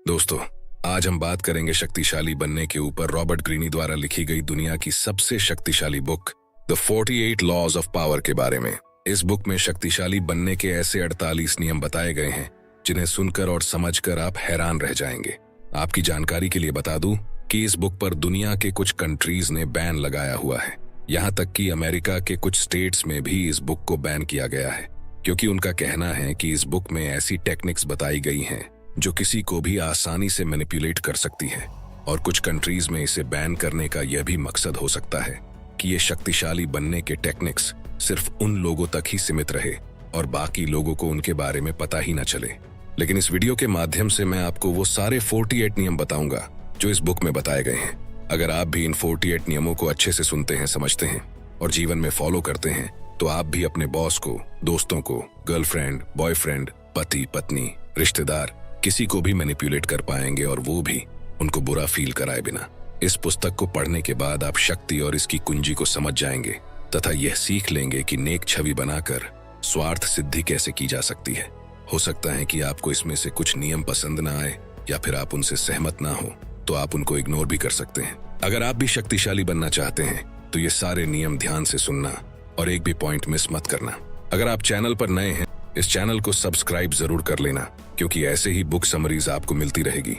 दोस्तों, आज हम बात करेंगे शक्तिशाली बनने के ऊपर रॉबर्ट ग्रीनी द्वारा लिखी गई दुनिया की सबसे शक्तिशाली book the 48 laws of power के बारे में। इस बुक में शक्तिशाली बनने के ऐसे 48 नियम बताए गए हैं जिन्हें सुनकर और समझकर आप हैरान रह जाएंगे। आपकी जानकारी के लिए बता दूं कि इस बुक पर दुनिया के कुछ कंट्रीज ने बैन लगाया हुआ है। यहाँ तक कि अमेरिका के कुछ स्टेट्स में भी इस बुक को बैन किया गया है, क्योंकि उनका कहना है कि इस बुक में ऐसी टेक्निक्स बताई गई हैं जो किसी को भी आसानी से मैनिपुलेट कर सकती है। और कुछ कंट्रीज में इसे बैन करने का यह भी मकसद हो सकता है कि ये शक्तिशाली बनने के टेक्निक्स सिर्फ उन लोगों तक ही सीमित रहे और बाकी लोगों को उनके बारे में पता ही न चले। लेकिन इस वीडियो के माध्यम से मैं आपको वो सारे 48 नियम बताऊंगा जो इस बुक में बताए गए हैं। अगर आप भी इन 48 नियमों को अच्छे से सुनते हैं, समझते हैं और जीवन में फॉलो करते हैं, तो आप भी अपने बॉस को, दोस्तों को, गर्लफ्रेंड, बॉयफ्रेंड, पति, पत्नी, रिश्तेदार, किसी को भी मैनिपुलेट कर पाएंगे, और वो भी उनको बुरा फील कराए बिना। इस पुस्तक को पढ़ने के बाद आप शक्ति और इसकी कुंजी को समझ जाएंगे तथा यह सीख लेंगे कि नेक छवि बनाकर स्वार्थ सिद्धि कैसे की जा सकती है। हो सकता है कि आपको इसमें से कुछ नियम पसंद ना आए या फिर आप उनसे सहमत ना हो, तो आप उनको इग्नोर भी कर सकते हैं। अगर आप भी शक्तिशाली बनना चाहते हैं तो ये सारे नियम ध्यान से सुनना और एक भी पॉइंट मिस मत करना। अगर आप चैनल पर नए हैं, इस चैनल को सब्सक्राइब जरूर कर लेना, क्योंकि ऐसे ही बुक समरीज आपको मिलती रहेगी।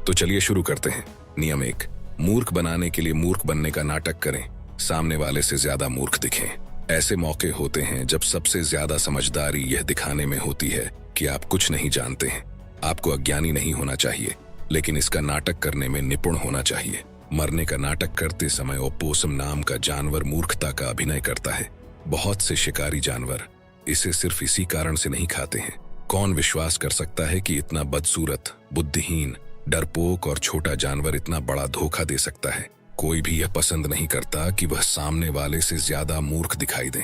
तो चलिए शुरू करते हैं। नियम 1, मूर्ख बनाने के लिए मूर्ख बनने का नाटक करें, सामने वाले से ज्यादा मूर्ख दिखें। ऐसे मौके होते हैं जब सबसे ज्यादा समझदारी यह दिखाने में होती है कि आप कुछ नहीं जानते हैं। आपको अज्ञानी नहीं होना चाहिए, लेकिन इसका नाटक करने में निपुण होना चाहिए। मरने का नाटक करते समय ओपोसम नाम का जानवर मूर्खता का अभिनय करता है। बहुत से शिकारी जानवर इसे सिर्फ इसी कारण से नहीं खाते हैं। कौन विश्वास कर सकता है कि इतना बदसूरत, बुद्धिहीन, डरपोक और छोटा जानवर इतना बड़ा धोखा दे सकता है? कोई भी यह पसंद नहीं करता कि वह सामने वाले से ज्यादा मूर्ख दिखाई दे।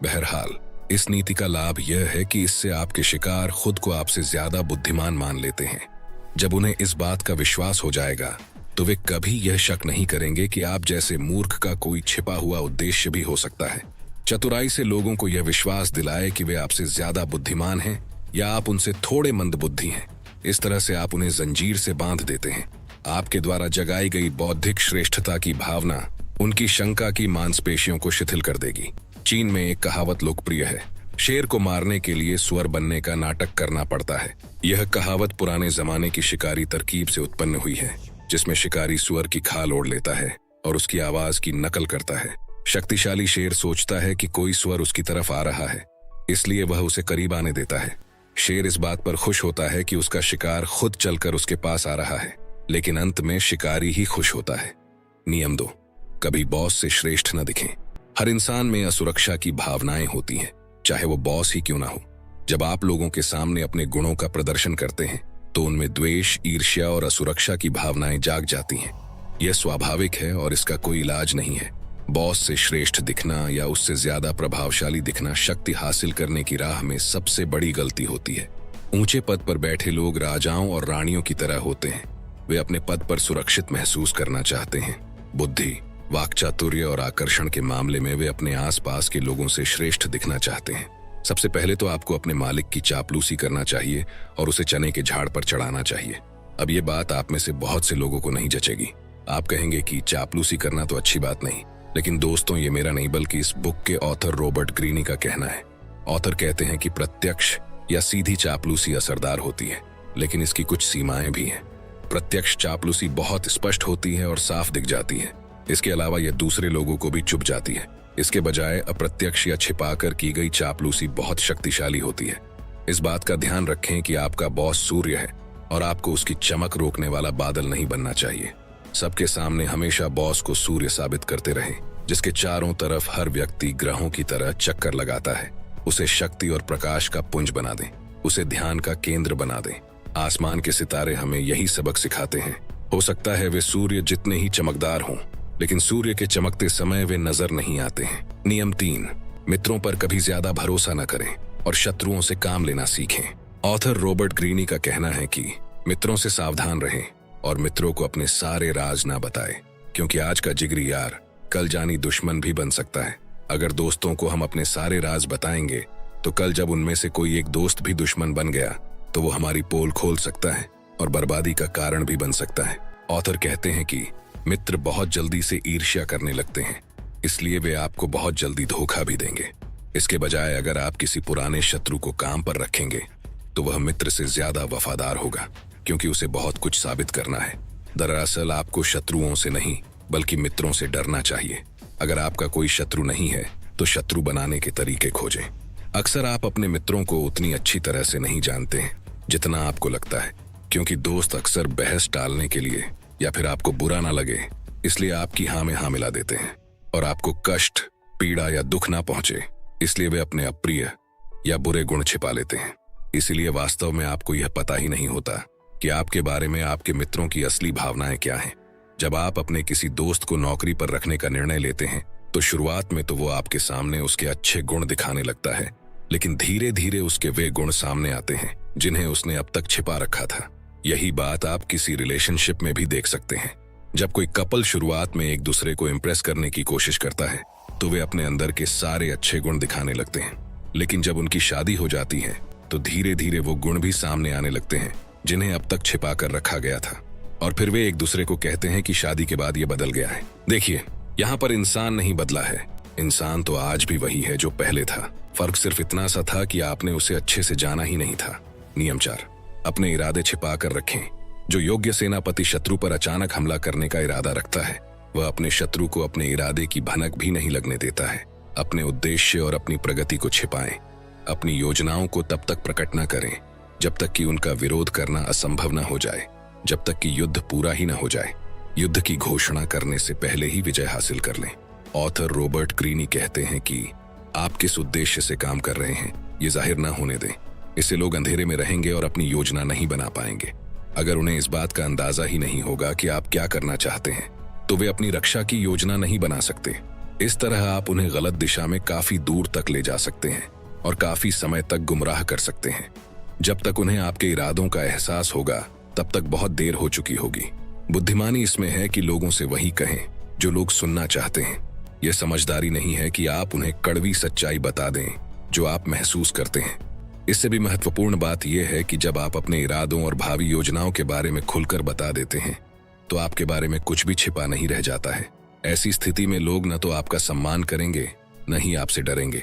बहरहाल, इस नीति का लाभ यह है कि इससे आपके शिकार खुद को आपसे ज्यादा बुद्धिमान मान लेते हैं। जब उन्हें इस बात का विश्वास हो जाएगा तो वे कभी यह शक नहीं करेंगे कि आप जैसे मूर्ख का कोई छिपा हुआ उद्देश्य भी हो सकता है। चतुराई से लोगों को यह विश्वास दिलाए कि वे आपसे ज्यादा बुद्धिमान हैं या आप उनसे थोड़े मंदबुद्धि हैं। इस तरह से आप उन्हें जंजीर से बांध देते हैं। आपके द्वारा जगाई गई बौद्धिक श्रेष्ठता की भावना उनकी शंका की मांसपेशियों को शिथिल कर देगी। चीन में एक कहावत लोकप्रिय है, शेर को मारने के लिए सुअर बनने का नाटक करना पड़ता है। यह कहावत पुराने जमाने की शिकारी तरकीब से उत्पन्न हुई है, जिसमें शिकारी सुअर की खाल ओढ़ लेता है और उसकी आवाज की नकल करता है। शक्तिशाली शेर सोचता है कि कोई सुअर उसकी तरफ आ रहा है, इसलिए वह उसे करीब आने देता है। शेर इस बात पर खुश होता है कि उसका शिकार खुद चलकर उसके पास आ रहा है, लेकिन अंत में शिकारी ही खुश होता है। नियम 2, कभी बॉस से श्रेष्ठ न दिखें। हर इंसान में असुरक्षा की भावनाएं होती हैं, चाहे वो बॉस ही क्यों ना हो। जब आप लोगों के सामने अपने गुणों का प्रदर्शन करते हैं तो उनमें द्वेष, ईर्ष्या और असुरक्षा की भावनाएं जाग जाती हैं। यह स्वाभाविक है और इसका कोई इलाज नहीं है। बॉस से श्रेष्ठ दिखना या उससे ज्यादा प्रभावशाली दिखना शक्ति हासिल करने की राह में सबसे बड़ी गलती होती है। ऊंचे पद पर बैठे लोग राजाओं और रानियों की तरह होते हैं। वे अपने पद पर सुरक्षित महसूस करना चाहते हैं। बुद्धि, वाक्चातुर्य और आकर्षण के मामले में वे अपने आसपास के लोगों से श्रेष्ठ दिखना चाहते हैं। सबसे पहले तो आपको अपने मालिक की चापलूसी करना चाहिए और उसे चने के झाड़ पर चढ़ाना चाहिए। अब ये बात आप में से बहुत से लोगों को नहीं जचेगी। आप कहेंगे कि चापलूसी करना तो अच्छी बात नहीं, लेकिन दोस्तों, ये मेरा नहीं बल्कि इस बुक के ऑथर रॉबर्ट ग्रीनी का कहना है। ऑथर कहते हैं कि प्रत्यक्ष या सीधी चापलूसी असरदार होती है, लेकिन इसकी कुछ सीमाएं भी हैं। प्रत्यक्ष चापलूसी बहुत स्पष्ट होती है और साफ दिख जाती है। इसके अलावा यह दूसरे लोगों को भी चुभ जाती है। इसके बजाय अप्रत्यक्ष या छिपाकर की गई चापलूसी बहुत शक्तिशाली होती है। इस बात का ध्यान रखें कि आपका बॉस सूर्य है और आपको उसकी चमक रोकने वाला बादल नहीं बनना चाहिए। सबके सामने हमेशा बॉस को सूर्य साबित करते रहें, जिसके चारों तरफ हर व्यक्ति ग्रहों की तरह चक्कर लगाता है। उसे शक्ति और प्रकाश का पुंज बना दें, उसे ध्यान का केंद्र बना दें। आसमान के सितारे हमें यही सबक सिखाते हैं। हो सकता है वे सूर्य जितने ही चमकदार हों, लेकिन सूर्य के चमकते समय वे नजर नहीं आते हैं। नियम 3, मित्रों पर कभी ज्यादा भरोसा न करें और शत्रुओं से काम लेना सीखें। ऑथर रॉबर्ट ग्रीनी का कहना है कि मित्रों से सावधान रहें और मित्रों को अपने सारे राज ना बताएं, क्योंकि आज का जिगरी यार कल जानी दुश्मन भी बन सकता है। अगर दोस्तों को हम अपने सारे राज बताएंगे तो कल जब उनमें से कोई एक दोस्त भी दुश्मन बन गया तो वो हमारी पोल खोल सकता है और बर्बादी का कारण भी बन सकता है। ऑथर कहते हैं कि मित्र बहुत जल्दी से ईर्ष्या करने लगते हैं, इसलिए वे आपको बहुत जल्दी धोखा भी देंगे। इसके बजाय अगर आप किसी पुराने शत्रु को काम पर रखेंगे तो वह मित्र से ज्यादा वफादार होगा, क्योंकि उसे बहुत कुछ साबित करना है। दरअसल आपको शत्रुओं से नहीं बल्कि मित्रों से डरना चाहिए। अगर आपका कोई शत्रु नहीं है तो शत्रु बनाने के तरीके खोजें। अक्सर आप अपने मित्रों को उतनी अच्छी तरह से नहीं जानते हैं जितना आपको लगता है, क्योंकि दोस्त अक्सर बहस टालने के लिए या फिर आपको बुरा ना लगे इसलिए आपकी हाँ में हाँ मिला देते हैं, और आपको कष्ट, पीड़ा या दुख ना पहुंचे इसलिए वे अपने अप्रिय या बुरे गुण छिपा लेते हैं। इसीलिए वास्तव में आपको यह पता ही नहीं होता कि आपके बारे में आपके मित्रों की असली भावनाएं क्या हैं। जब आप अपने किसी दोस्त को नौकरी पर रखने का निर्णय लेते हैं तो शुरुआत में तो वो आपके सामने उसके अच्छे गुण दिखाने लगता है, लेकिन धीरे धीरे उसके वे गुण सामने आते हैं जिन्हें उसने अब तक छिपा रखा था। यही बात आप किसी रिलेशनशिप में भी देख सकते हैं। जब कोई कपल शुरुआत में एक दूसरे को इम्प्रेस करने की कोशिश करता है तो वे अपने अंदर के सारे अच्छे गुण दिखाने लगते हैं, लेकिन जब उनकी शादी हो जाती है तो धीरे धीरे वो गुण भी सामने आने लगते हैं जिन्हें अब तक छिपा कर रखा गया था, और फिर वे एक दूसरे को कहते हैं कि शादी के बाद ये बदल गया है। देखिए, यहाँ पर इंसान नहीं बदला है, इंसान तो आज भी वही है जो पहले था। फर्क सिर्फ इतना सा था कि आपने उसे अच्छे से जाना ही नहीं था। नियम 4, अपने इरादे छिपा कर रखें। जो योग्य सेनापति शत्रु पर अचानक हमला करने का इरादा रखता है वह अपने शत्रु को अपने इरादे की भनक भी नहीं लगने देता है। अपने उद्देश्य और अपनी प्रगति को छिपाएं। अपनी योजनाओं को तब तक प्रकट न करें जब तक कि उनका विरोध करना असंभव न हो जाए, जब तक कि युद्ध पूरा ही न हो जाए। युद्ध की घोषणा करने से पहले ही विजय हासिल कर लें। ऑथर रॉबर्ट ग्रीनी कहते हैं कि आप किस उद्देश्य से काम कर रहे हैं ये जाहिर न होने दें। इससे लोग अंधेरे में रहेंगे और अपनी योजना नहीं बना पाएंगे। अगर उन्हें इस बात का अंदाजा ही नहीं होगा कि आप क्या करना चाहते हैं तो वे अपनी रक्षा की योजना नहीं बना सकते। इस तरह आप उन्हें गलत दिशा में काफी दूर तक ले जा सकते हैं और काफी समय तक गुमराह कर सकते हैं। जब तक उन्हें आपके इरादों का एहसास होगा तब तक बहुत देर हो चुकी होगी। बुद्धिमानी इसमें है कि लोगों से वही कहें जो लोग सुनना चाहते हैं। यह समझदारी नहीं है कि आप उन्हें कड़वी सच्चाई बता दें जो आप महसूस करते हैं। इससे भी महत्वपूर्ण बात यह है कि जब आप अपने इरादों और भावी योजनाओं के बारे में खुलकर बता देते हैं तो आपके बारे में कुछ भी छिपा नहीं रह जाता है। ऐसी स्थिति में लोग न तो आपका सम्मान करेंगे न ही आपसे डरेंगे।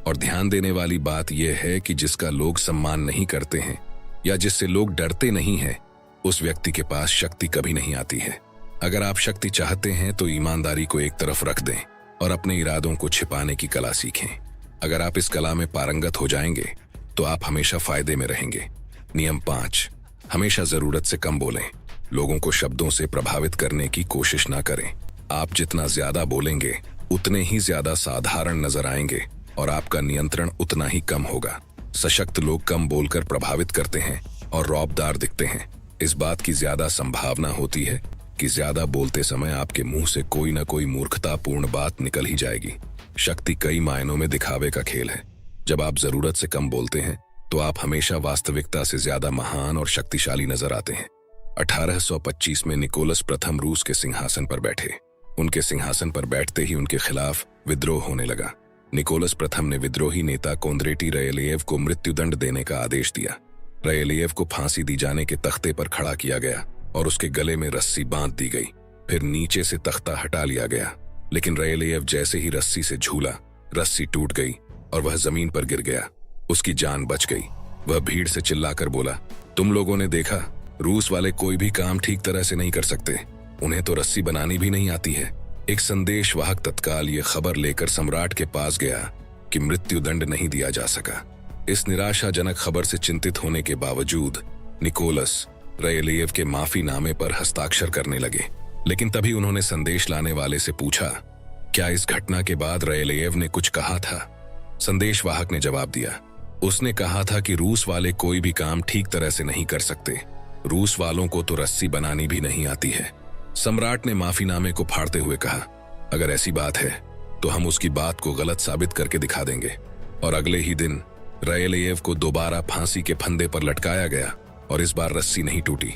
और ध्यान देने वाली बात यह है कि जिसका लोग सम्मान नहीं करते हैं या जिससे लोग डरते नहीं हैं उस व्यक्ति के पास शक्ति कभी नहीं आती है। अगर आप शक्ति चाहते हैं तो ईमानदारी को एक तरफ रख दें और अपने इरादों को छिपाने की कला सीखें। अगर आप इस कला में पारंगत हो जाएंगे तो आप हमेशा फायदे में रहेंगे। नियम 5, हमेशा जरूरत से कम बोलें। लोगों को शब्दों से प्रभावित करने की कोशिश ना करें। आप जितना ज्यादा बोलेंगे उतने ही ज्यादा साधारण नजर आएंगे और आपका नियंत्रण उतना ही कम होगा। सशक्त लोग कम बोलकर प्रभावित करते हैं और रौबदार दिखते हैं। इस बात की ज्यादा संभावना होती है कि ज्यादा बोलते समय आपके मुंह से कोई ना कोई मूर्खतापूर्ण बात निकल ही जाएगी। शक्ति कई मायनों में दिखावे का खेल है। जब आप जरूरत से कम बोलते हैं तो आप हमेशा वास्तविकता से ज्यादा महान और शक्तिशाली नजर आते हैं। 1825 में निकोलस प्रथम रूस के सिंहासन पर बैठे। उनके सिंहासन पर बैठते ही उनके खिलाफ विद्रोह होने लगा। निकोलस प्रथम ने विद्रोही नेता कोंद्रेटी रयलेव को मृत्युदंड देने का आदेश दिया। रयलेव को फांसी दी जाने के तख्ते पर खड़ा किया गया और उसके गले में रस्सी बांध दी गई। फिर नीचे से तख्ता हटा लिया गया, लेकिन रयलेव जैसे ही रस्सी से झूला, रस्सी टूट गई और वह जमीन पर गिर गया। उसकी जान बच गई। वह भीड़ से चिल्लाकर बोला, तुम लोगों ने देखा, रूस वाले कोई भी काम ठीक तरह से नहीं कर सकते। उन्हें तो रस्सी बनानी भी नहीं आती है। एक संदेशवाहक तत्काल ये खबर लेकर सम्राट के पास गया कि मृत्युदंड नहीं दिया जा सका। इस निराशाजनक खबर से चिंतित होने के बावजूद निकोलस रयलेव के माफीनामे पर हस्ताक्षर करने लगे। लेकिन तभी उन्होंने संदेश लाने वाले से पूछा, क्या इस घटना के बाद रयलेव ने कुछ कहा था? संदेशवाहक ने जवाब दिया, उसने कहा था कि रूस वाले कोई भी काम ठीक तरह से नहीं कर सकते। रूस वालों को तो रस्सी बनानी भी नहीं आती है। सम्राट ने माफीनामे को फाड़ते हुए कहा, अगर ऐसी बात है तो हम उसकी बात को गलत साबित करके दिखा देंगे। और अगले ही दिन रयलेव को दोबारा फांसी के फंदे पर लटकाया गया और इस बार रस्सी नहीं टूटी।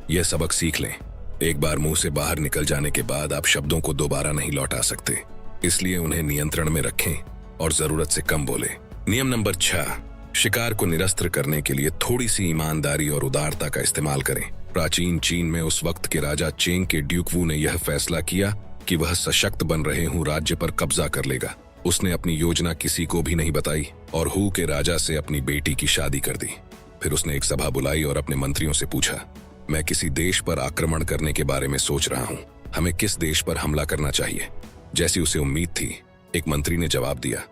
यह सबक सीख लें, एक बार मुंह से बाहर निकल जाने के बाद आप शब्दों को दोबारा नहीं लौटा सकते। इसलिए उन्हें नियंत्रण में रखें और जरूरत से कम बोलें। नियम नंबर 6, शिकार को निरस्त्र करने के लिए थोड़ी सी ईमानदारी और उदारता का इस्तेमाल करें। प्राचीन चीन में उस वक्त के राजा चेंग के ड्यूक वू ने यह फैसला किया कि वह सशक्त बन रहे हूँ राज्य पर कब्जा कर लेगा। उसने अपनी योजना किसी को भी नहीं बताई और हू के राजा से अपनी बेटी की शादी कर दी। फिर उसने एक सभा बुलाई और अपने मंत्रियों से पूछा, मैं किसी देश पर आक्रमण करने के बारे में सोच रहा हूँ, हमें किस देश पर हमला करना चाहिए? जैसी उसे उम्मीद थी, एक मंत्री ने जवाब दिया,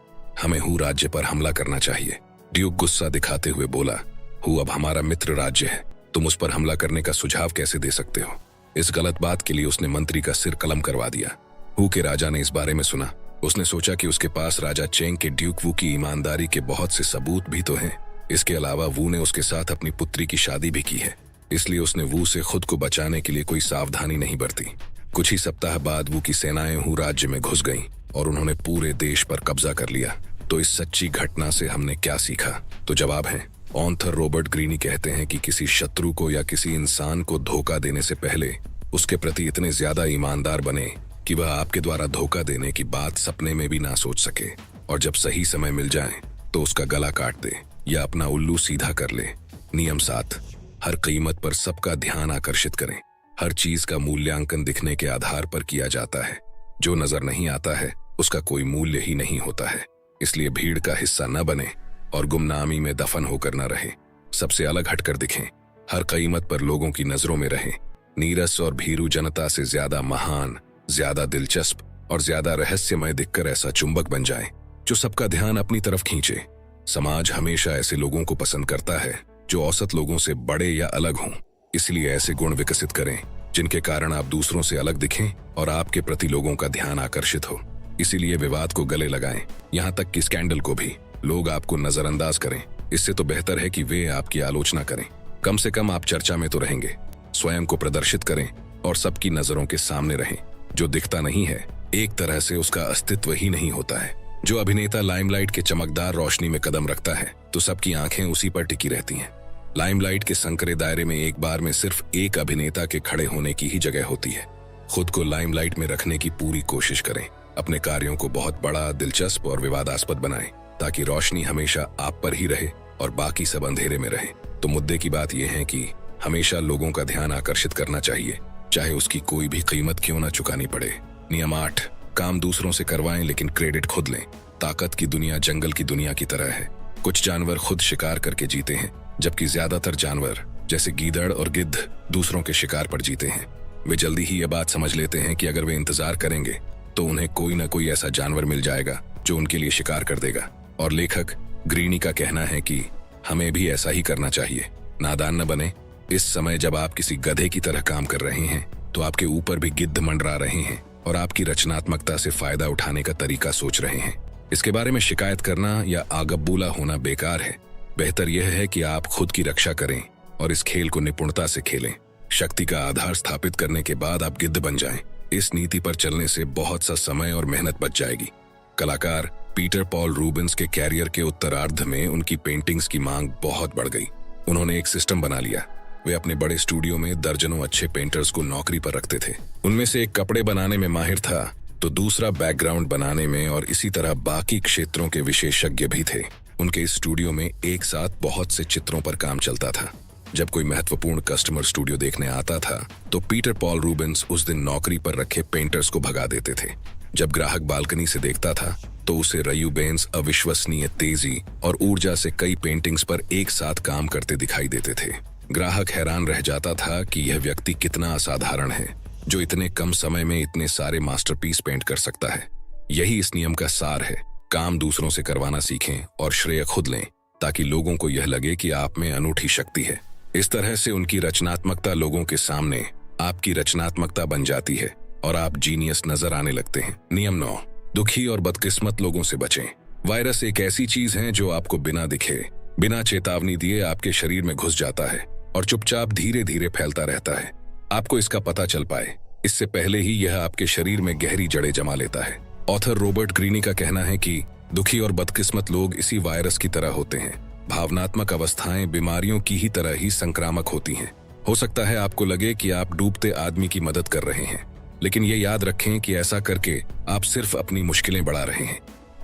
हमें हू राज्य पर हमला करना चाहिए। ड्यूक गुस्सा दिखाते हुए बोला, हू अब हमारा मित्र राज्य है, तुम उस पर हमला करने का सुझाव कैसे दे सकते हो? इस गलत बात के लिए उसने मंत्री का सिर कलम करवा दिया। हू के राजा ने इस बारे में सुना। उसने सोचा कि उसके पास राजा चेंग के ड्यूक वू की ईमानदारी के बहुत से सबूत भी तो हैं। इसके अलावा वू ने उसके साथ अपनी पुत्री की शादी भी की है, इसलिए उसने वू से खुद को बचाने के लिए कोई सावधानी नहीं बरती। कुछ ही सप्ताह बाद वू की सेनाएं हू राज्य में घुस गईं और उन्होंने पूरे देश पर कब्जा कर लिया। तो इस सच्ची घटना से हमने क्या सीखा? तो जवाब है, ऑथर रॉबर्ट ग्रीनी कहते हैं कि किसी शत्रु को या किसी इंसान को धोखा देने से पहले उसके प्रति इतने ज्यादा ईमानदार बने कि वह आपके द्वारा धोखा देने की बात सपने में भी ना सोच सके, और जब सही समय मिल जाए तो उसका गला काट दे या अपना उल्लू सीधा कर ले। नियम 7, हर कीमत पर सबका ध्यान आकर्षित करें। हर चीज का मूल्यांकन दिखने के आधार पर किया जाता है। जो नजर नहीं आता है उसका कोई मूल्य ही नहीं होता है। इसलिए भीड़ का हिस्सा न बने और गुमनामी में दफन होकर न रहें। सबसे अलग हटकर दिखें। हर कीमत पर लोगों की नजरों में रहें। नीरस और भीरू जनता से ज्यादा महान, ज्यादा दिलचस्प और ज्यादा रहस्यमय दिखकर ऐसा चुंबक बन जाएं जो सबका ध्यान अपनी तरफ खींचे। समाज हमेशा ऐसे लोगों को पसंद करता है जो औसत लोगों से बड़े या अलग हों। इसलिए ऐसे गुण विकसित करें जिनके कारण आप दूसरों से अलग दिखें और आपके प्रति लोगों का ध्यान आकर्षित हो। इसीलिए विवाद को गले लगाएं, यहाँ तक कि स्कैंडल को भी। लोग आपको नजरअंदाज करें, इससे तो बेहतर है कि वे आपकी आलोचना करें। कम से कम आप चर्चा में तो रहेंगे। स्वयं को प्रदर्शित करें और सबकी नजरों के सामने रहें। जो दिखता नहीं है, एक तरह से उसका अस्तित्व ही नहीं होता है। जो अभिनेता लाइमलाइट के चमकदार रोशनी में कदम रखता है तो सबकी आंखें उसी पर टिकी रहती हैं। लाइमलाइट के संकरे दायरे में एक बार में सिर्फ एक अभिनेता के खड़े होने की ही जगह होती है। खुद को लाइमलाइट में रखने की पूरी कोशिश करें। अपने कार्यों को बहुत बड़ा, दिलचस्प और विवादास्पद बनाएं ताकि रोशनी हमेशा आप पर ही रहे और बाकी सब अंधेरे में रहे। तो मुद्दे की बात यह है कि हमेशा लोगों का ध्यान आकर्षित करना चाहिए, चाहे उसकी कोई भी कीमत क्यों ना चुकानी पड़े। नियम 8, काम दूसरों से करवाएं लेकिन क्रेडिट खुद लें। ताकत की दुनिया जंगल की दुनिया की तरह है। कुछ जानवर खुद शिकार करके जीते हैं, जबकि ज्यादातर जानवर जैसे गीदड़ और गिद्ध दूसरों के शिकार पर जीते हैं। वे जल्दी ही यह बात समझ लेते हैं कि अगर वे इंतजार करेंगे तो उन्हें कोई न कोई ऐसा जानवर मिल जाएगा जो उनके लिए शिकार कर देगा। और लेखक ग्रीनी का कहना है कि हमें भी ऐसा ही करना चाहिए। नादान न बने। इस समय जब आप किसी गधे की तरह काम कर रहे हैं तो आपके ऊपर भी गिद्ध मंडरा रहे हैं और आपकी रचनात्मकता से फायदा उठाने का तरीका सोच रहे हैं। इसके बारे में शिकायत करना या आगबूला होना बेकार है। बेहतर यह है कि आप खुद की रक्षा करें और इस खेल को निपुणता से खेलें। शक्ति का आधार स्थापित करने के बाद आप गिद्ध बन जाएं। इस नीति पर चलने से बहुत सा समय और मेहनत बच जाएगी। कलाकार पीटर पॉल रूबेंस के कैरियर के उत्तरार्ध में उनकी पेंटिंग्स की मांग बहुत बढ़ गई। उन्होंने एक सिस्टम बना लिया। वे अपने बड़े स्टूडियो में दर्जनों अच्छे पेंटर्स को नौकरी पर रखते थे। उनमें से एक कपड़े बनाने में माहिर था तो दूसरा बैकग्राउंड बनाने में और इसी तरह बाकी क्षेत्रों के विशेषज्ञ भी थे। उनके इस स्टूडियो में एक साथ बहुत से चित्रों पर काम चलता था। जब कोई महत्वपूर्ण कस्टमर स्टूडियो देखने आता था तो पीटर पॉल रूबेंस उस दिन नौकरी पर रखे पेंटर्स को भगा देते थे। जब ग्राहक बालकनी से देखता था तो उसे रयूबेंस अविश्वसनीय तेजी और ऊर्जा से कई पेंटिंग्स पर एक साथ काम करते दिखाई देते थे। ग्राहक हैरान रह जाता था कि यह व्यक्ति कितना असाधारण है जो इतने कम समय में इतने सारे मास्टरपीस पेंट कर सकता है। यही इस नियम का सार है। काम दूसरों से करवाना सीखें और श्रेय खुद लें ताकि लोगों को यह लगे कि आप में अनूठी शक्ति है। इस तरह से उनकी रचनात्मकता लोगों के सामने आपकी रचनात्मकता बन जाती है और आप जीनियस नजर आने लगते हैं। नियम 9, दुखी और बदकिस्मत लोगों से बचें। वायरस एक ऐसी चीज है जो आपको बिना दिखे, बिना चेतावनी दिए आपके शरीर में घुस जाता है और चुपचाप धीरे धीरे फैलता रहता है। आपको इसका पता चल पाए इससे पहले ही यह आपके शरीर में गहरी जड़ें जमा लेता है। ऑथर रॉबर्ट ग्रीनी का कहना है कि दुखी और बदकिस्मत लोग इसी वायरस की तरह होते हैं। भावनात्मक अवस्थाएं बीमारियों की ही तरह ही संक्रामक होती हैं। हो सकता है आपको लगे कि आप डूबते आदमी की मदद कर रहे हैं, लेकिन ये याद रखें कि ऐसा करके आप सिर्फ अपनी मुश्किलें बढ़ा रहे हैं।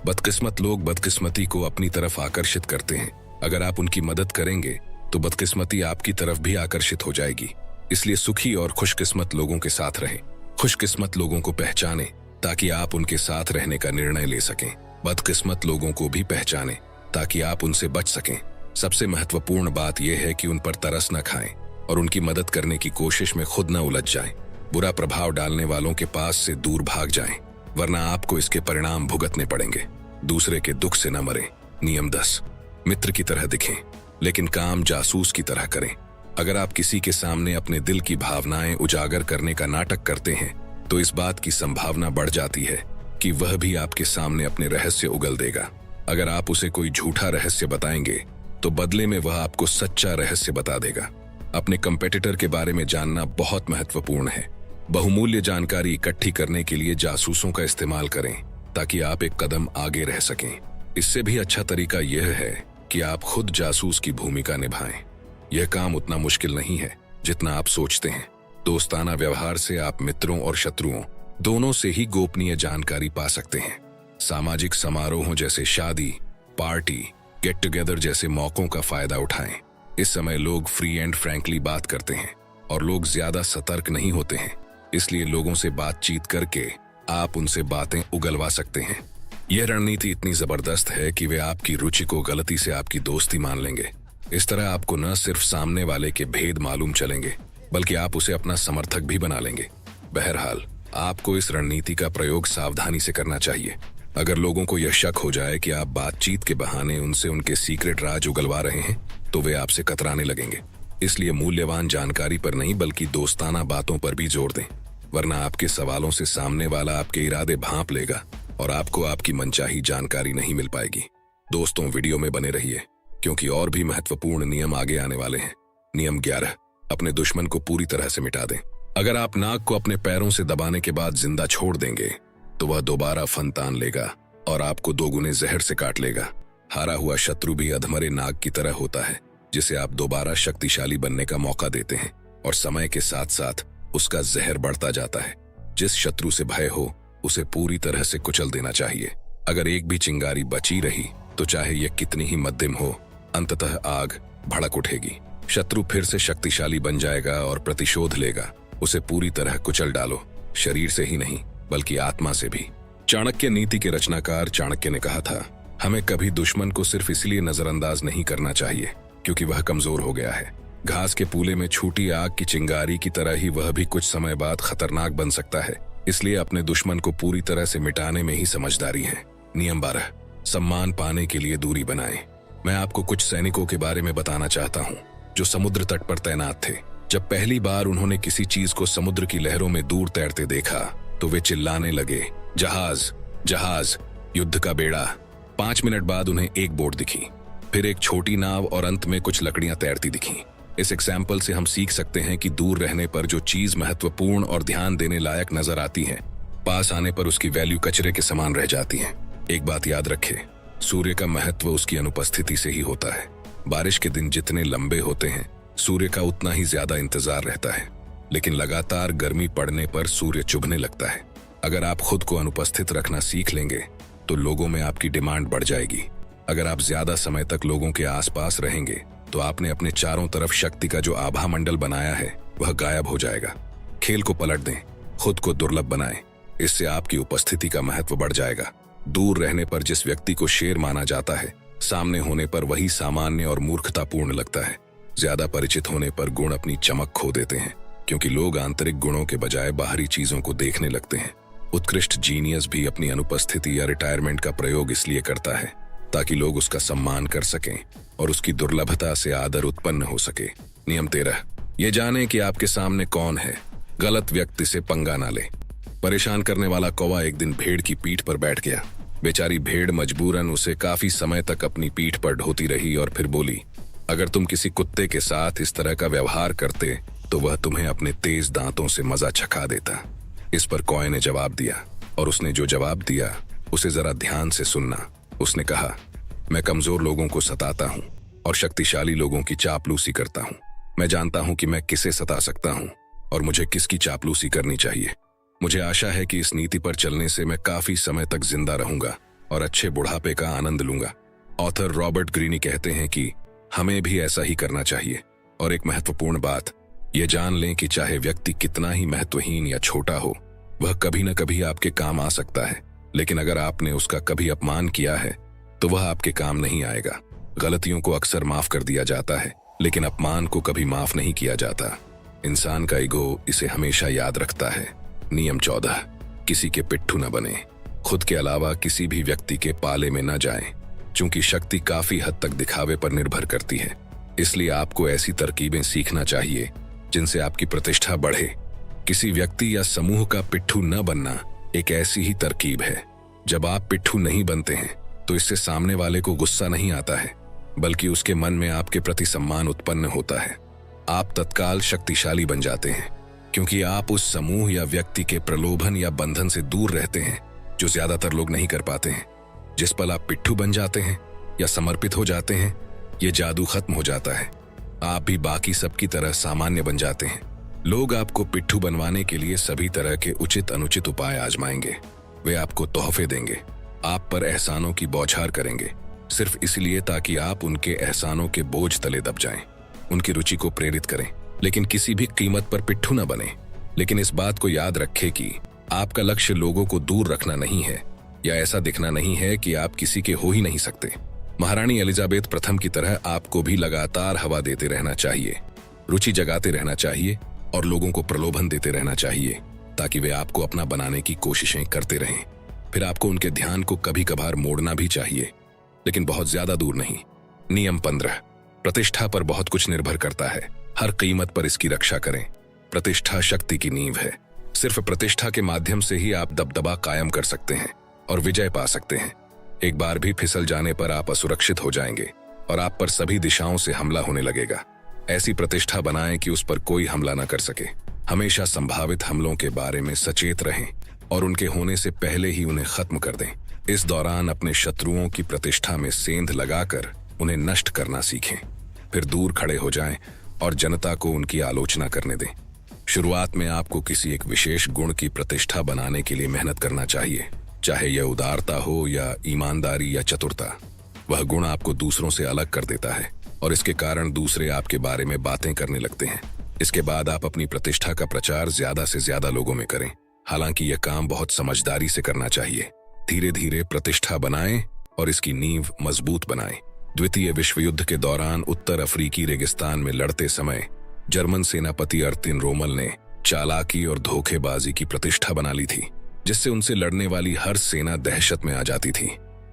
बदकिस्मत लोग बदकिस्मती को अपनी तरफ आकर्षित करते हैं। अगर आप उनकी मदद करेंगे तो बदकिस्मती आपकी तरफ भी आकर्षित हो जाएगी। इसलिए सुखी और खुशकिस्मत लोगों के साथ रहें। खुशकिस्मत लोगों को पहचानें ताकि आप उनके साथ रहने का निर्णय ले सकें। बदकिस्मत लोगों को भी पहचानें ताकि आप उनसे बच सकें। सबसे महत्वपूर्ण बात यह है कि उन पर तरस न खाएं और उनकी मदद करने की कोशिश में खुद न उलझ जाएं। बुरा प्रभाव डालने वालों के पास से दूर भाग जाएं, वरना आपको इसके परिणाम भुगतने पड़ेंगे। दूसरे के दुख से न मरें। नियम 10, मित्र की तरह दिखें लेकिन काम जासूस की तरह करें। अगर आप किसी के सामने अपने दिल की भावनाएं उजागर करने का नाटक करते हैं तो इस बात की संभावना बढ़ जाती है कि वह भी आपके सामने अपने रहस्य उगल देगा। अगर आप उसे कोई झूठा रहस्य बताएंगे तो बदले में वह आपको सच्चा रहस्य बता देगा। अपने कंपेटिटर के बारे में जानना बहुत महत्वपूर्ण है। बहुमूल्य जानकारी इकट्ठी करने के लिए जासूसों का इस्तेमाल करें ताकि आप एक कदम आगे रह सकें। इससे भी अच्छा तरीका यह है कि आप खुद जासूस की भूमिका निभाएं। यह काम उतना मुश्किल नहीं है जितना आप सोचते हैं। दोस्ताना व्यवहार से आप मित्रों और शत्रुओं दोनों से ही गोपनीय जानकारी पा सकते हैं। सामाजिक समारोहों जैसे शादी, पार्टी, गेट टुगेदर जैसे मौकों का फायदा उठाएं। इस समय लोग फ्री एंड फ्रैंकली बात करते हैं और लोग ज्यादा सतर्क नहीं होते हैं, इसलिए लोगों से बातचीत करके आप उनसे बातें उगलवा सकते हैं। यह रणनीति इतनी जबरदस्त है कि वे आपकी रुचि को गलती से आपकी दोस्ती मान लेंगे। इस तरह आपको न सिर्फ सामने वाले के भेद मालूम चलेंगे बल्कि आप उसे अपना समर्थक भी बना लेंगे। बहरहाल, आपको इस रणनीति का प्रयोग सावधानी से करना चाहिए। अगर लोगों को यह शक हो जाए कि आप बातचीत के बहाने उनसे उनके सीक्रेट राज उगलवा रहे हैं तो वे आपसे कतराने लगेंगे। इसलिए मूल्यवान जानकारी पर नहीं बल्कि दोस्ताना बातों पर भी जोर दें, वरना आपके सवालों से सामने वाला आपके इरादे भांप लेगा और आपको आपकी मनचाही जानकारी नहीं मिल पाएगी। दोस्तों, वीडियो में बने रहिए क्योंकि और भी महत्वपूर्ण नियम आगे आने वाले हैं। नियम 11, अपने दुश्मन को पूरी तरह से मिटा दें। अगर आप नाग को अपने पैरों से दबाने के बाद जिंदा छोड़ देंगे तो वह दोबारा फन तान लेगा और आपको दोगुने जहर से काट लेगा। हारा हुआ शत्रु भी अधमरे नाग की तरह होता है जिसे आप दोबारा शक्तिशाली बनने का मौका देते हैं और समय के साथ साथ उसका जहर बढ़ता जाता है। जिस शत्रु से भय हो उसे पूरी तरह से कुचल देना चाहिए। अगर एक भी चिंगारी बची रही तो चाहे यह कितनी ही मध्यम हो, अंततः आग भड़क उठेगी। शत्रु फिर से शक्तिशाली बन जाएगा और प्रतिशोध लेगा। उसे पूरी तरह कुचल डालो, शरीर से ही नहीं बल्कि आत्मा से भी। चाणक्य नीति के रचनाकार चाणक्य ने कहा था, हमें कभी दुश्मन को सिर्फ इसलिए नजरअंदाज नहीं करना चाहिए क्योंकि वह कमजोर हो गया है। घास के पूले में छूटी आग की चिंगारी की तरह ही वह भी कुछ समय बाद खतरनाक बन सकता है। इसलिए अपने दुश्मन को पूरी तरह से मिटाने में ही समझदारी है। नियम 12, सम्मान पाने के लिए दूरी बनाएं। मैं आपको कुछ सैनिकों के बारे में बताना चाहता हूँ जो समुद्र तट पर तैनात थे। जब पहली बार उन्होंने किसी चीज को समुद्र की लहरों में दूर तैरते देखा तो वे चिल्लाने लगे, जहाज, जहाज, युद्ध का बेड़ा। 5 मिनट बाद उन्हें एक बोट दिखी, फिर एक छोटी नाव और अंत में कुछ लकड़ियां तैरती दिखीं। इस एग्जाम्पल से हम सीख सकते हैं कि दूर रहने पर जो चीज महत्वपूर्ण और ध्यान देने लायक नजर आती है, पास आने पर उसकी वैल्यू कचरे के समान रह जाती है। एक बात याद रखें, सूर्य का महत्व उसकी अनुपस्थिति से ही होता है। बारिश के दिन जितने लंबे होते हैं सूर्य का उतना ही ज्यादा इंतजार रहता है, लेकिन लगातार गर्मी पड़ने पर सूर्य चुभने लगता है। अगर आप खुद को अनुपस्थित रखना सीख लेंगे तो लोगों में आपकी डिमांड बढ़ जाएगी। अगर आप ज्यादा समय तक लोगों के आसपास रहेंगे तो आपने अपने चारों तरफ शक्ति का जो आभा मंडल बनाया है वह गायब हो जाएगा। खेल को पलट दें, खुद को दुर्लभ बनाएं, इससे आपकी उपस्थिति का महत्व बढ़ जाएगा। दूर रहने पर जिस व्यक्ति को शेर माना जाता है, सामने होने पर वही सामान्य और मूर्खतापूर्ण लगता है। ज्यादा परिचित होने पर गुण अपनी चमक खो देते हैं क्योंकि लोग आंतरिक गुणों के बजाय बाहरी चीजों को देखने लगते हैं। उत्कृष्ट जीनियस भी अपनी अनुपस्थिति या रिटायरमेंट का प्रयोग इसलिए करता है ताकि लोग उसका सम्मान कर सकें और उसकी दुर्लभता से आदर उत्पन्न हो सके। नियम 13, ये जाने कि आपके सामने कौन है, गलत व्यक्ति से पंगा ना ले। परेशान करने वाला कौवा एक दिन भेड़ की पीठ पर बैठ गया। बेचारी भेड़ मजबूरन उसे काफी समय तक अपनी पीठ पर ढोती रही और फिर बोली, अगर तुम किसी कुत्ते के साथ इस तरह का व्यवहार करते तो वह तुम्हें अपने तेज दांतों से मजा चखा देता। इस पर कौवे ने जवाब दिया, और उसने जो जवाब दिया उसे जरा ध्यान से सुनना। उसने कहा, मैं कमजोर लोगों को सताता हूँ और शक्तिशाली लोगों की चापलूसी करता हूँ। मैं जानता हूँ कि मैं किसे सता सकता हूँ और मुझे किसकी चापलूसी करनी चाहिए। मुझे आशा है कि इस नीति पर चलने से मैं काफी समय तक जिंदा रहूंगा और अच्छे बुढ़ापे का आनंद लूंगा। ऑथर रॉबर्ट ग्रीनी कहते हैं कि हमें भी ऐसा ही करना चाहिए। और एक महत्वपूर्ण बात, ये जान लें कि चाहे व्यक्ति कितना ही महत्वहीन या छोटा हो, वह कभी न कभी आपके काम आ सकता है। लेकिन अगर आपने उसका कभी अपमान किया है तो वह आपके काम नहीं आएगा। गलतियों को अक्सर माफ कर दिया जाता है, लेकिन अपमान को कभी माफ नहीं किया जाता। इंसान का ईगो इसे हमेशा याद रखता है। नियम 14, किसी के पिट्ठू न बने। खुद के अलावा किसी भी व्यक्ति के पाले में न जाएं, क्योंकि शक्ति काफी हद तक दिखावे पर निर्भर करती है। इसलिए आपको ऐसी तरकीबें सीखना चाहिए जिनसे आपकी प्रतिष्ठा बढ़े। किसी व्यक्ति या समूह का पिट्ठू न बनना एक ऐसी ही तरकीब है। जब आप पिट्ठू नहीं बनते हैं तो इससे सामने वाले को गुस्सा नहीं आता है, बल्कि उसके मन में आपके प्रति सम्मान उत्पन्न होता है। आप तत्काल शक्तिशाली बन जाते हैं, क्योंकि आप उस समूह या व्यक्ति के प्रलोभन या बंधन से दूर रहते हैं जो ज्यादातर लोग नहीं कर पाते हैं। जिस पल आप पिट्ठू बन जाते हैं या समर्पित हो जाते हैं, ये जादू खत्म हो जाता है। आप भी बाकी सबकी तरह सामान्य बन जाते हैं। लोग आपको पिट्ठू बनवाने के लिए सभी तरह के उचित अनुचित उपाय आजमाएंगे। वे आपको तोहफे देंगे, आप पर एहसानों की बौछार करेंगे, सिर्फ इसलिए ताकि आप उनके एहसानों के बोझ तले दब जाएं। उनकी रुचि को प्रेरित करें, लेकिन किसी भी कीमत पर पिट्ठू न बने। लेकिन इस बात को याद रखें कि आपका लक्ष्य लोगों को दूर रखना नहीं है या ऐसा दिखना नहीं है कि आप किसी के हो ही नहीं सकते। महारानी एलिजाबेथ प्रथम की तरह आपको भी लगातार हवा देते रहना चाहिए, रुचि जगाते रहना चाहिए और लोगों को प्रलोभन देते रहना चाहिए, ताकि वे आपको अपना बनाने की कोशिशें करते रहें। फिर आपको उनके ध्यान को कभी कभार मोड़ना भी चाहिए, लेकिन बहुत ज्यादा दूर नहीं। नियम 15, प्रतिष्ठा पर बहुत कुछ निर्भर करता है। हर कीमत पर इसकी रक्षा करें। प्रतिष्ठा शक्ति की नींव है। सिर्फ प्रतिष्ठा के माध्यम से ही आप दबदबा कायम कर सकते हैं और विजय पा सकते हैं। एक बार भी फिसल जाने पर आप असुरक्षित हो जाएंगे और आप पर सभी दिशाओं से हमला होने लगेगा। ऐसी प्रतिष्ठा बनाएं कि उस पर कोई हमला न कर सके। हमेशा संभावित हमलों के बारे में सचेत रहें और उनके होने से पहले ही उन्हें खत्म कर दें। इस दौरान अपने शत्रुओं की प्रतिष्ठा में सेंध लगाकर उन्हें नष्ट करना सीखें। फिर दूर खड़े हो जाएं और जनता को उनकी आलोचना करने दें। शुरुआत में आपको किसी एक विशेष गुण की प्रतिष्ठा बनाने के लिए मेहनत करना चाहिए, चाहे यह उदारता हो या ईमानदारी या चतुरता। वह गुण आपको दूसरों से अलग कर देता है और इसके कारण दूसरे आपके बारे में बातें करने लगते हैं। इसके बाद आप अपनी प्रतिष्ठा का प्रचार ज्यादा से ज्यादा लोगों में करें। हालांकि यह काम बहुत समझदारी से करना चाहिए। धीरे धीरे प्रतिष्ठा बनाएं और इसकी नींव मजबूत बनाएं। द्वितीय विश्व युद्ध के दौरान उत्तर अफ्रीकी रेगिस्तान में लड़ते समय जर्मन सेनापति अर्तिन रोमल ने चालाकी और धोखेबाजी की प्रतिष्ठा बना ली थी, जिससे उनसे लड़ने वाली हर सेना दहशत में आ जाती थी।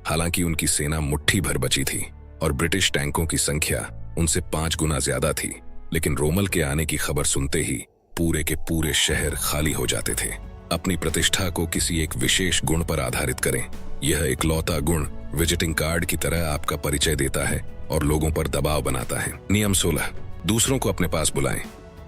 हालांकि उनकी सेना मुट्ठी भर बची थी और ब्रिटिश टैंकों की संख्या उनसे 5 गुना ज्यादा थी, लेकिन रोमल के आने की खबर सुनते ही पूरे के पूरे शहर खाली हो जाते थे। अपनी प्रतिष्ठा को किसी एक विशेष गुण पर आधारित करें। यह इकलौता गुण विजिटिंग कार्ड की तरह आपका परिचय देता है और लोगों पर दबाव बनाता है। नियम 16, दूसरों को अपने पास बुलाएं।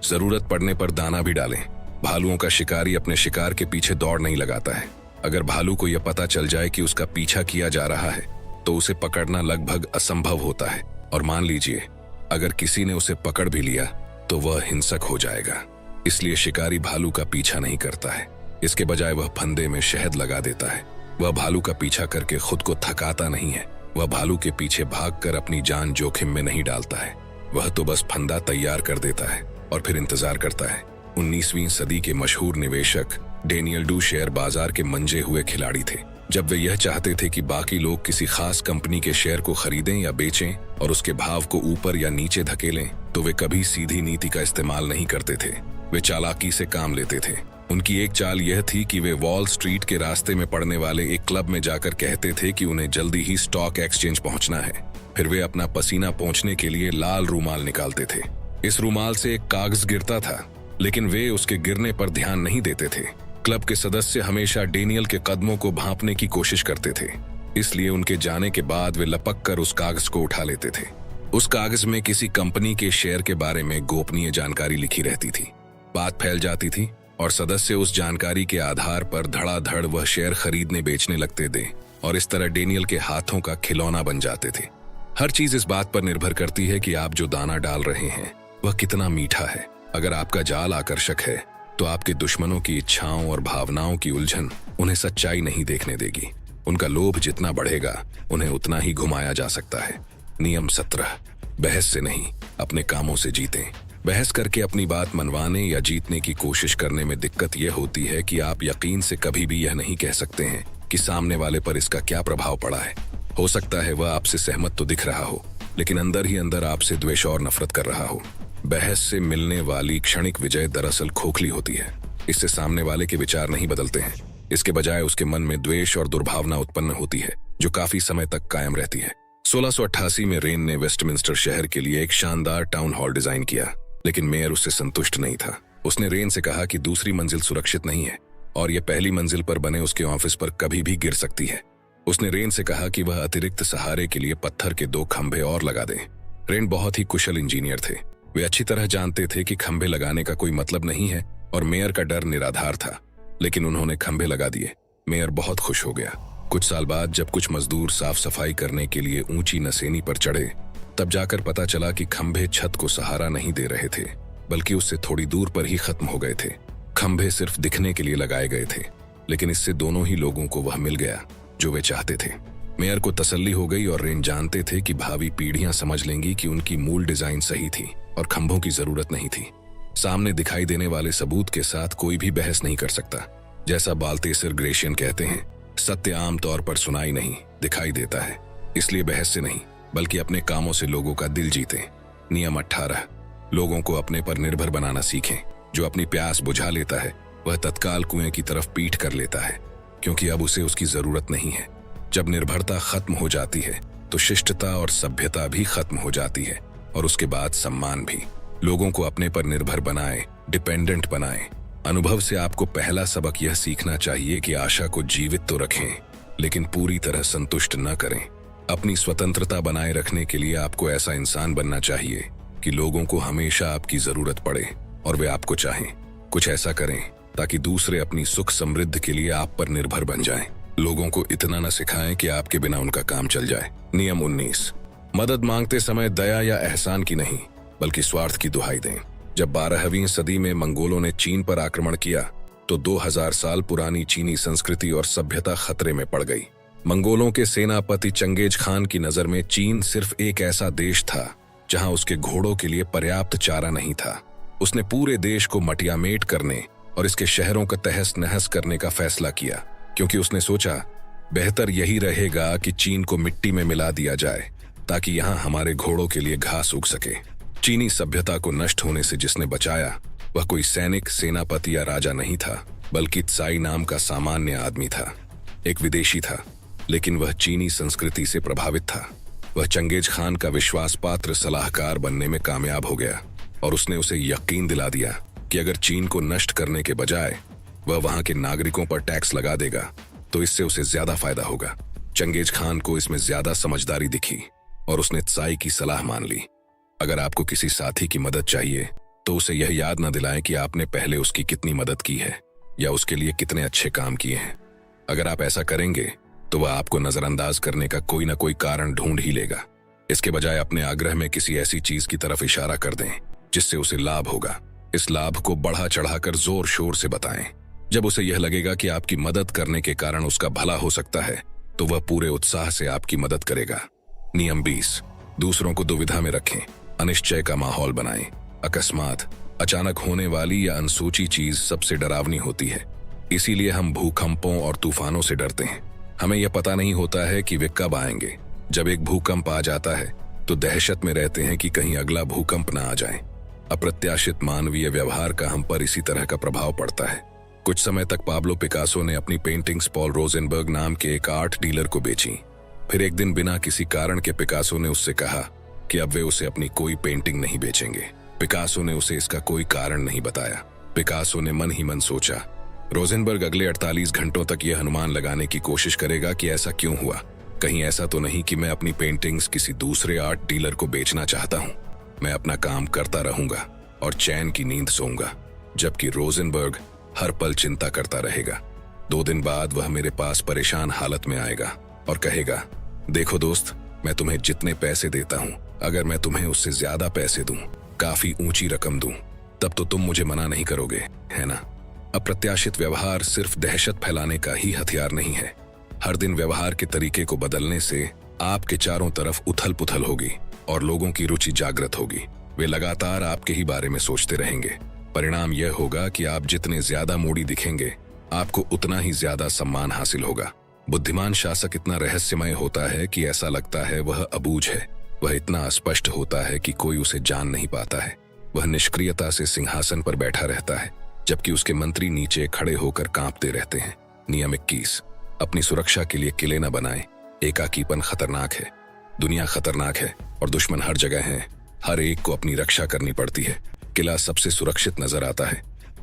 जरूरत पड़ने पर दाना भी डालें। भालुओं का शिकारी अपने शिकार के पीछे दौड़ नहीं लगाता है। अगर भालू को यह पता चल जाए कि उसका पीछा किया जा रहा है तो उसे पकड़ना लगभग असंभव होता है। और मान लीजिए अगर किसी ने उसे पकड़ भी लिया तो वह हिंसक हो जाएगा। इसलिए शिकारी भालू का पीछा नहीं करता है। इसके बजाय वह फंदे में शहद लगा देता है। वह भालू का पीछा करके खुद को थकाता नहीं है। वह भालू के पीछे भागकर अपनी जान जोखिम में नहीं डालता है। वह तो बस फंदा तैयार कर देता है और फिर इंतजार करता है। 19वीं सदी के मशहूर निवेशक डेनियल डू शेयर बाजार के मंजे हुए खिलाड़ी थे। जब वे यह चाहते थे कि बाकी लोग किसी खास कंपनी के शेयर को खरीदें या बेचें और उसके भाव को ऊपर या नीचे धकेलें, तो वे कभी सीधी नीति का इस्तेमाल नहीं करते थे। वे चालाकी से काम लेते थे। उनकी एक चाल यह थी कि वे वॉल स्ट्रीट के रास्ते में पड़ने वाले एक क्लब में जाकर कहते थे कि उन्हें जल्दी ही स्टॉक एक्सचेंज पहुंचना है। फिर वे अपना पसीना पोंछने के लिए लाल रूमाल निकालते थे। इस रूमाल से एक कागज गिरता था, लेकिन वे उसके गिरने पर ध्यान नहीं देते थे। क्लब के सदस्य हमेशा डेनियल के कदमों को भांपने की कोशिश करते थे, इसलिए उनके जाने के बाद वे लपक कर उस कागज को उठा लेते थे। उस कागज में किसी कंपनी के शेयर के बारे में गोपनीय जानकारी लिखी रहती थी। बात फैल जाती थी और सदस्य उस जानकारी के आधार पर धड़ाधड़ वह शेयर खरीदने बेचने लगते थे और इस तरह डेनियल के हाथों का खिलौना बन जाते थे। हर चीज इस बात पर निर्भर करती है कि आप जो दाना डाल रहे हैं वह कितना मीठा है। अगर आपका जाल आकर्षक है तो आपके दुश्मनों की इच्छाओं और भावनाओं की उलझन उन्हें सच्चाई नहीं देखने देगी। उनका लोभ जितना बढ़ेगा उन्हें उतना ही घुमाया जा सकता है। नियम 17, बहस से नहीं अपने कामों से जीतें। बहस करके अपनी बात मनवाने या जीतने की कोशिश करने में दिक्कत यह होती है कि आप यकीन से कभी भी यह नहीं कह सकते हैं कि सामने वाले पर इसका क्या प्रभाव पड़ा है। हो सकता है वह आपसे सहमत तो दिख रहा हो, लेकिन अंदर ही अंदर आपसे द्वेष और नफरत कर रहा हो। बहस से मिलने वाली क्षणिक विजय दरअसल खोखली होती है। इससे सामने वाले के विचार नहीं बदलते हैं, इसके बजाय उसके मन में द्वेष और दुर्भावना उत्पन्न होती है जो काफी समय तक कायम रहती है। 1688 में रेन ने वेस्टमिंस्टर शहर के लिए एक शानदार टाउन हॉल डिजाइन किया, लेकिन मेयर उससे संतुष्ट नहीं था। उसने रेन से कहा कि दूसरी मंजिल सुरक्षित नहीं है और यह पहली मंजिल पर बने उसके ऑफिस पर कभी भी गिर सकती है। उसने रेन से कहा कि वह अतिरिक्त सहारे के लिए पत्थर के 2 खंभे और लगा दे। रेन बहुत ही कुशल इंजीनियर थे। वे अच्छी तरह जानते थे कि खंभे लगाने का कोई मतलब नहीं है और मेयर का डर निराधार था, लेकिन उन्होंने खंभे लगा दिए। मेयर बहुत खुश हो गया। कुछ साल बाद जब कुछ मजदूर साफ सफाई करने के लिए ऊंची नसेनी पर चढ़े, तब जाकर पता चला कि खंभे छत को सहारा नहीं दे रहे थे, बल्कि उससे थोड़ी दूर पर ही खत्म हो गए थे। खंभे सिर्फ दिखने के लिए लगाए गए थे, लेकिन इससे दोनों ही लोगों को वह मिल गया जो वे चाहते थे। मेयर को तसल्ली हो गई और रेन जानते थे कि भावी पीढ़ियां समझ लेंगी कि उनकी मूल डिजाइन सही थी और खंभों की जरूरत नहीं थी। सामने दिखाई देने वाले सबूत के साथ कोई भी बहस नहीं कर सकता। जैसा बाल्तेसर ग्रेशियन कहते हैं, सत्य आम तौर पर सुनाई नहीं दिखाई देता है। इसलिए बहस से नहीं, बल्कि अपने कामों से लोगों का दिल जीतें। नियम 18, लोगों को अपने पर निर्भर बनाना सीखें। जो अपनी प्यास बुझा लेता है वह तत्काल कुएं की तरफ पीठ कर लेता है, क्योंकि अब उसे उसकी जरूरत नहीं है। जब निर्भरता खत्म हो जाती है तो शिष्टता और सभ्यता भी खत्म हो जाती है, और उसके बाद सम्मान भी। लोगों को अपने पर निर्भर बनाएं, डिपेंडेंट बनाएं। अनुभव से आपको पहला सबक यह सीखना चाहिए कि आशा को जीवित तो रखें, लेकिन पूरी तरह संतुष्ट न करें। अपनी स्वतंत्रता बनाए रखने के लिए आपको ऐसा इंसान बनना चाहिए कि लोगों को हमेशा आपकी जरूरत पड़े और वे आपको चाहें। कुछ ऐसा करें ताकि दूसरे अपनी सुख समृद्धि के लिए आप पर निर्भर बन जाएं। लोगों को इतना न सिखाएं कि आपके बिना उनका काम चल जाए। नियम 19, मदद मांगते समय दया या एहसान की नहीं, बल्कि स्वार्थ की दुहाई दें। जब 12वीं सदी में मंगोलों ने चीन पर आक्रमण किया तो 2000 साल पुरानी चीनी संस्कृति और सभ्यता खतरे में पड़ गई। मंगोलों के सेनापति चंगेज खान की नजर में चीन सिर्फ एक ऐसा देश था जहां उसके घोड़ों के लिए पर्याप्त चारा नहीं था। उसने पूरे देश को मटियामेट करने और इसके शहरों का तहस नहस करने का फैसला किया, क्योंकि उसने सोचा बेहतर यही रहेगा कि चीन को मिट्टी में मिला दिया जाए ताकि यहाँ हमारे घोड़ों के लिए घास उग सके। चीनी सभ्यता को नष्ट होने से जिसने बचाया वह कोई सैनिक, सेनापति या राजा नहीं था, बल्कि त्साई नाम का सामान्य आदमी था। एक विदेशी था, लेकिन वह चीनी संस्कृति से प्रभावित था। वह चंगेज खान का विश्वास पात्र सलाहकार बनने में कामयाब हो गया और उसने उसे यकीन दिला दिया कि अगर चीन को नष्ट करने के बजाय वह वहां के नागरिकों पर टैक्स लगा देगा तो इससे उसे ज्यादा फायदा होगा। चंगेज खान को इसमें ज्यादा समझदारी दिखी और उसने त्साई की सलाह मान ली। अगर आपको किसी साथी की मदद चाहिए तो उसे यह याद न दिलाएं कि आपने पहले उसकी कितनी मदद की है या उसके लिए कितने अच्छे काम किए हैं। अगर आप ऐसा करेंगे तो वह आपको नजरअंदाज करने का कोई न कोई कारण ढूंढ ही लेगा। इसके बजाय अपने आग्रह में किसी ऐसी चीज की तरफ इशारा कर दें जिससे उसे लाभ होगा। इस लाभ को बढ़ा चढ़ाकर जोर शोर से बताएं। जब उसे यह लगेगा कि आपकी मदद करने के कारण उसका भला हो सकता है तो वह पूरे उत्साह से आपकी मदद करेगा। नियम 20, दूसरों को दुविधा में रखें, अनिश्चय का माहौल बनाएं। अकस्मात, अचानक होने वाली या अनसोची चीज सबसे डरावनी होती है। इसीलिए हम भूकंपों और तूफानों से डरते हैं। हमें यह पता नहीं होता है कि वे कब आएंगे। जब एक भूकंप आ जाता है तो दहशत में रहते हैं कि कहीं अगला भूकंप न आ जाए। अप्रत्याशित मानवीय व्यवहार का हम पर इसी तरह का प्रभाव पड़ता है। कुछ समय तक पाब्लो पिकासो ने अपनी पेंटिंग्स पॉल रोजेनबर्ग नाम के एक आर्ट डीलर को बेची। फिर एक दिन बिना किसी कारण के पिकासो ने उससे कहा कि अब वे उसे अपनी कोई पेंटिंग नहीं बेचेंगे। पिकासो ने उसे इसका कोई कारण नहीं बताया। पिकासो ने मन ही मन सोचा, रोजेनबर्ग अगले 48 घंटों तक यह अनुमान लगाने की कोशिश करेगा कि ऐसा क्यों हुआ। कहीं ऐसा तो नहीं कि मैं अपनी पेंटिंग्स किसी दूसरे आर्ट डीलर को बेचना चाहता हूँ। मैं अपना काम करता रहूंगा और चैन की नींद सोऊंगा, जबकि रोजेनबर्ग हर पल चिंता करता रहेगा। 2 दिन बाद वह मेरे पास परेशान हालत में आएगा और कहेगा, देखो दोस्त, मैं तुम्हें जितने पैसे देता हूँ, अगर मैं तुम्हें उससे ज्यादा पैसे दूं, काफी ऊंची रकम दूं, तब तो तुम मुझे मना नहीं करोगे, है ना? अप्रत्याशित व्यवहार सिर्फ दहशत फैलाने का ही हथियार नहीं है। हर दिन व्यवहार के तरीके को बदलने से आपके चारों तरफ उथल पुथल होगी और लोगों की रुचि जागृत होगी। वे लगातार आपके ही बारे में सोचते रहेंगे। परिणाम यह होगा कि आप जितने ज्यादा मूडी दिखेंगे, आपको उतना ही ज्यादा सम्मान हासिल होगा। बुद्धिमान शासक इतना रहस्यमय होता है कि ऐसा लगता है वह अबूझ है। वह इतना अस्पष्ट होता है कि कोई उसे जान नहीं पाता है। वह निष्क्रियता से सिंहासन पर बैठा रहता है, जबकि उसके मंत्री नीचे खड़े होकर कांपते रहते हैं। नियम 21, अपनी सुरक्षा के लिए किले न बनाएं। एकाकीपन खतरनाक है। दुनिया खतरनाक है और दुश्मन हर जगह हैं। हर एक को अपनी रक्षा करनी पड़ती है। किला सबसे सुरक्षित नजर आता है,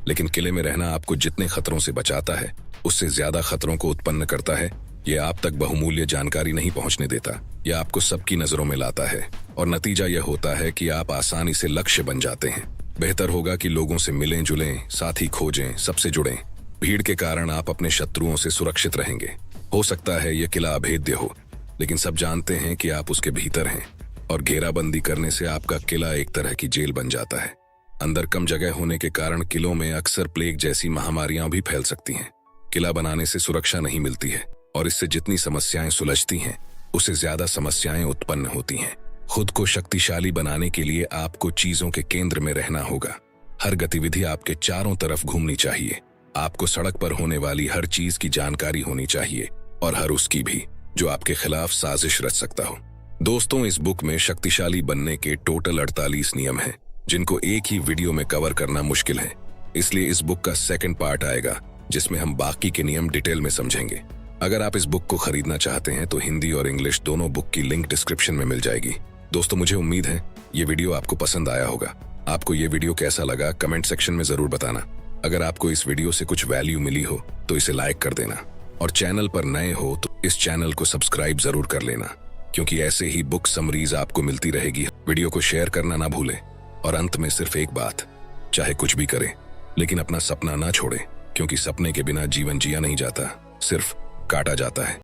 लेकिन किले में रहना आपको जितने खतरों से बचाता है, उससे ज्यादा खतरों को उत्पन्न करता है। यह आप तक बहुमूल्य जानकारी नहीं पहुंचने देता। यह आपको सबकी नजरों में लाता है और नतीजा यह होता है कि आप आसानी से लक्ष्य बन जाते हैं। बेहतर होगा कि लोगों से मिलें जुलें, साथी खोजें, सबसे जुड़ें। भीड़ के कारण आप अपने शत्रुओं से सुरक्षित रहेंगे। हो सकता है यह किला अभेद्य हो, लेकिन सब जानते हैं कि आप उसके भीतर हैं, और घेराबंदी करने से आपका किला एक तरह की जेल बन जाता है। अंदर कम जगह होने के कारण किलों में अक्सर प्लेग जैसी महामारियां भी फैल सकती हैं। किला बनाने से सुरक्षा नहीं मिलती है, और इससे जितनी समस्याएं सुलझती हैं, उससे ज्यादा समस्याएं उत्पन्न होती हैं। खुद को शक्तिशाली बनाने के लिए आपको चीजों के केंद्र में रहना होगा। हर गतिविधि आपके चारों तरफ घूमनी चाहिए। आपको सड़क पर होने वाली हर चीज की जानकारी होनी चाहिए, और हर उसकी भी जो आपके खिलाफ साजिश रच सकता हो। दोस्तों, इस बुक में शक्तिशाली बनने के टोटल 48 नियम हैं, जिनको एक ही वीडियो में कवर करना मुश्किल है। इसलिए इस बुक का सेकंड पार्ट आएगा, जिसमें हम बाकी के नियम डिटेल में समझेंगे। अगर आप इस बुक को खरीदना चाहते हैं तो हिंदी और इंग्लिश दोनों बुक की लिंक डिस्क्रिप्शन में मिल जाएगी। दोस्तों, मुझे उम्मीद है ये वीडियो आपको पसंद आया होगा। आपको ये वीडियो कैसा लगा कमेंट सेक्शन में जरूर बताना। अगर आपको इस वीडियो से कुछ वैल्यू मिली हो तो इसे लाइक कर देना, और चैनल पर नए हो तो इस चैनल को सब्सक्राइब जरूर कर लेना, क्योंकि ऐसे ही बुक समरीज आपको मिलती रहेगी। वीडियो को शेयर करना ना भूलें। और अंत में सिर्फ एक बात, चाहे कुछ भी करें, लेकिन अपना सपना ना छोड़ें, क्योंकि सपने के बिना जीवन जिया नहीं जाता, सिर्फ काटा जाता है।